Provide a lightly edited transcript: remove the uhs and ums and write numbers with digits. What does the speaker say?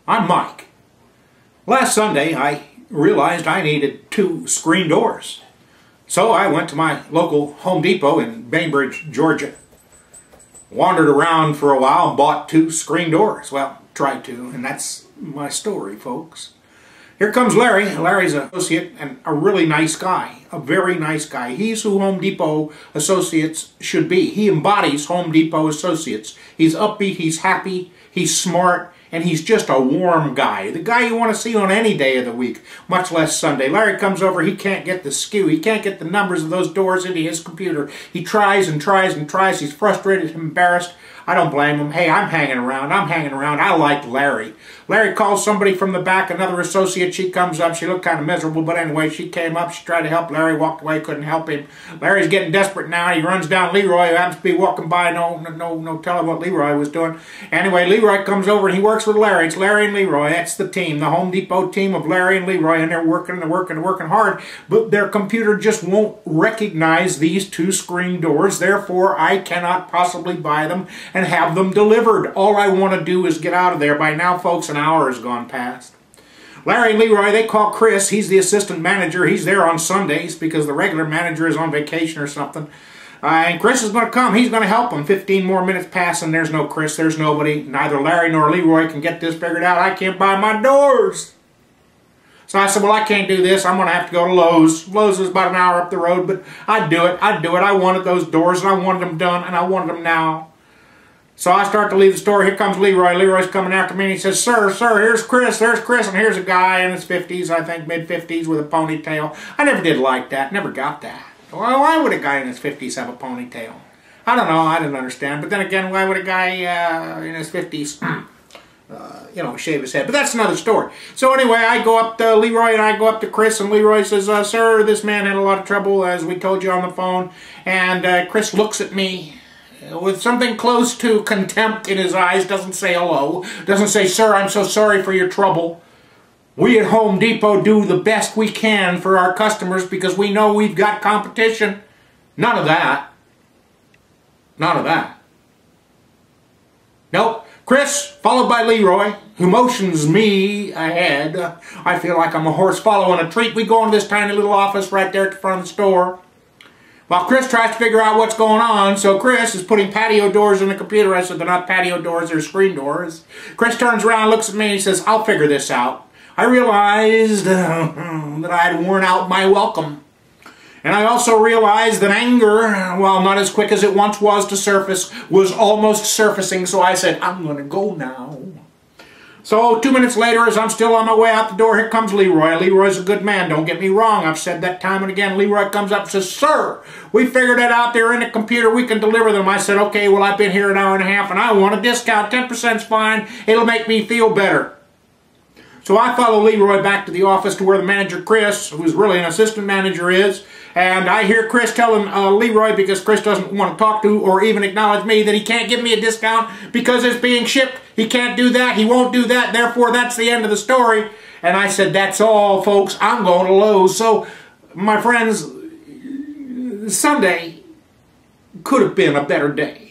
I'm Mike. Last Sunday I realized I needed 2 screen doors. So I went to my local Home Depot in Bainbridge, Georgia. Wandered around for a while and bought 2 screen doors. Well, tried to, and that's my story, folks. Here comes Larry. Larry's an associate and a really nice guy. A very nice guy. He's who Home Depot associates should be. He embodies Home Depot associates. He's upbeat, he's happy, he's smart, and he's just a warm guy. The guy you want to see on any day of the week, much less Sunday. Larry comes over, he can't get the SKU. He can't get the numbers of those doors into his computer. He tries and tries and tries. He's frustrated, embarrassed. I don't blame him. Hey, I'm hanging around. I like Larry. Larry calls somebody from the back, another associate. She comes up. She looked kind of miserable, but anyway, she came up. She tried to help Larry, walked away, couldn't help him. Larry's getting desperate now. He runs down Leroy, who happens to be walking by. No telling what Leroy was doing. Anyway, Leroy comes over and he works with Larry. It's Larry and Leroy. That's the team, the Home Depot team of Larry and Leroy, and they're working hard, but their computer just won't recognize these 2 screen doors. Therefore, I cannot possibly buy them and have them delivered. All I want to do is get out of there. By now, folks, an hour has gone past. Larry and Leroy, they call Chris. He's the assistant manager. He's there on Sundays because the regular manager is on vacation or something. And Chris is going to come. He's going to help them. 15 more minutes pass and there's no Chris. There's nobody. Neither Larry nor Leroy can get this figured out. I can't buy my doors. So I said, well, I can't do this. I'm going to have to go to Lowe's. Lowe's is about an hour up the road, but I'd do it. I wanted those doors and I wanted them done and I wanted them now. So I start to leave the store. Here comes Leroy. Leroy's coming after me and he says, sir, here's Chris. There's Chris, and here's a guy in his 50s, I think mid-50s, with a ponytail. I never did like that. Never got that. Well, why would a guy in his 50s have a ponytail? I don't know. I didn't understand. But then again, why would a guy in his 50s, shave his head? But that's another story. So anyway, I go up to Leroy and I go up to Chris, and Leroy says, sir, this man had a lot of trouble, as we told you on the phone. And Chris looks at me with something close to contempt in his eyes, doesn't say hello, doesn't say, sir, I'm so sorry for your trouble. We at Home Depot do the best we can for our customers because we know we've got competition. None of that. None of that. Nope. Chris, followed by Leroy, who motions me ahead. I feel like I'm a horse following a treat. We go into this tiny little office right there at the front of the store. While Chris tries to figure out what's going on, so Chris is putting patio doors in the computer. I said, they're not patio doors, they're screen doors. Chris turns around, looks at me, and he says, I'll figure this out. I realized that I had worn out my welcome. And I also realized that anger, while not as quick as it once was to surface, was almost surfacing, so I said, I'm going to go now. So 2 minutes later, as I'm still on my way out the door, here comes Leroy. Leroy's a good man, don't get me wrong. I've said that time and again. Leroy comes up and says, sir, we figured it out there in the computer. We can deliver them. I said, okay, well, I've been here an hour and a half, and I want a discount. 10%'s fine. It'll make me feel better. So I follow Leroy back to the office to where the manager, Chris, who's really an assistant manager, is. And I hear Chris telling Leroy, because Chris doesn't want to talk to or even acknowledge me, that he can't give me a discount because it's being shipped. He can't do that. He won't do that. Therefore, that's the end of the story. And I said, that's all, folks. I'm going to Lowe's. So, my friends, Sunday could have been a better day.